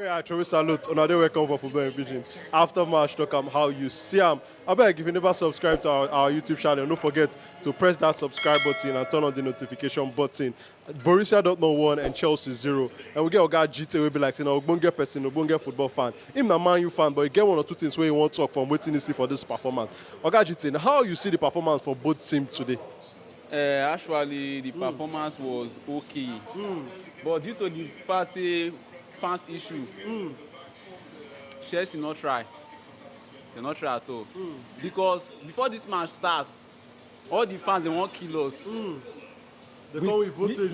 Yeah, I salute. Another welcome for Football and Pidgin. After match, talk how you see them. I beg if you never subscribe to our YouTube channel, don't forget to press that subscribe button and turn on the notification button. Borussia Dortmund 1 and Chelsea 0. And we get our guy GT, we be like, you know, Ogbonge person, Ogbonge football fan. Him na Man U fan, but he get one or two things where you want to talk from waiting to see for this performance. Oga GT, how you see the performance for both teams today? Actually, the performance was okay, but due to the fans issue, Chelsea not try. They not try at all. Because before this match starts, all the fans they want kill us. They come with voltage.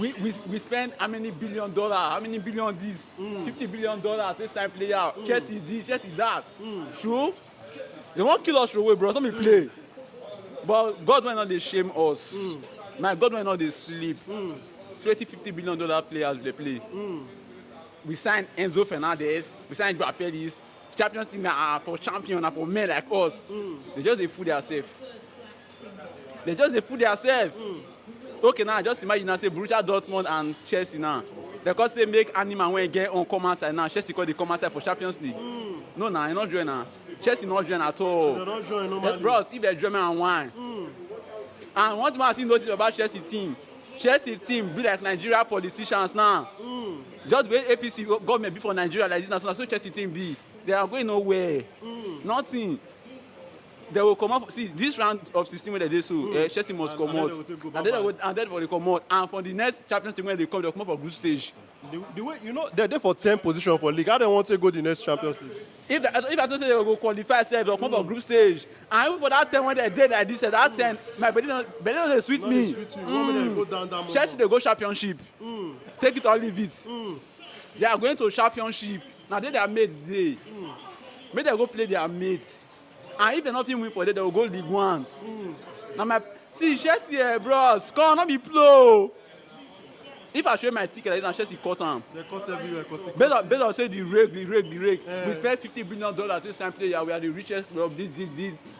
We spend how many $billion? How many billion this? $50 billion to sign player. Chelsea this, Chelsea that. True? They want kill us away, bro. Let me play. But God will not they shame us. My God will not they sleep. $50 billion players they play. We signed Enzo Fernandez. We signed Joao Felix. Champions League are for champion and for men like us. They just they fool themselves. They just they fool themselves. Okay, now just imagine now say Borussia Dortmund and Chelsea now. They cause they make animal when get on command side now. Chelsea call the command side for Champions League. No, nah, you not join now. Chelsea not join at all. They don't join normally. Bros, if they're German and wine. And one thing I see notice about Chelsea team be like Nigeria politicians now. Just the way APC government be for Nigeria like this now, so Chelsea team be. They are going nowhere. Nothing. They will come up. See, this round of 16 when they do so, Chelsea must come out. And then they will come out. And for the next Champions League when they come out for group stage. The way, you know, they're there for 10 position for league. How they want to go the next Champions League? If I don't say they will go qualify, they'll come for group stage. And even for that 10 when they did like this, that 10, my belly don't sweet me. Chelsea they go championship. Take it or leave it. They are going to championship. Now they are mates today. Maybe they go play their mates. And if they not win for that, they will go League One. Now see Chelsea, bros, come on, not be blow. If I show my ticket, like Chelsea cut them. They cut everywhere. Based on say the rake. We spent $50 billion to sign player. We are the richest of this.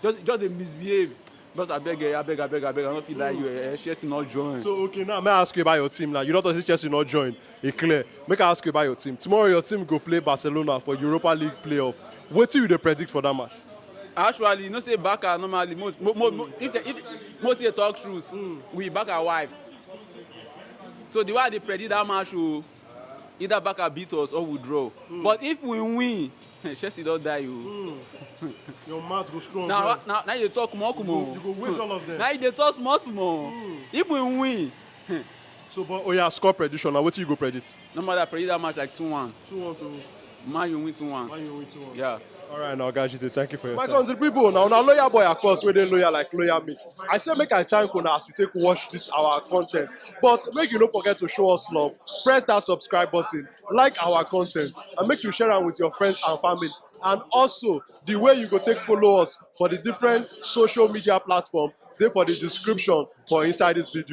Just they misbehave. But I beg, I don't feel like you Chelsea not join. So okay, now may I ask you about your team now? You don't say Chelsea not join. It's clear. Make I ask you about your team. Tomorrow your team go play Barcelona for Europa League playoff. What do you predict for that match? Actually, you know say Barca normally if mostly they talk truth, we back our wife. So the way they predict that match will either Barca beat us or we draw. But if we win, Chelsea don't die you. Your mouth go strong. Now you talk more. You go waste all of them. Now you talk small. If we win. So but oh yeah, score prediction. Now what do you go predict? Normally I predict that match like 2-1. 2-1 to Man, you win 2-1. Man, you win 2-1. Yeah. All right, now, guys, thank you for your time. My country people, now lawyer boy, of course, we didn't lawyer like lawyer me. I say make I time now as we take watch this our content. But make you don't forget to show us love. Press that subscribe button, like our content, and make you share it with your friends and family. And also, the way you go take follow us for the different social media platforms, they for the description for inside this video.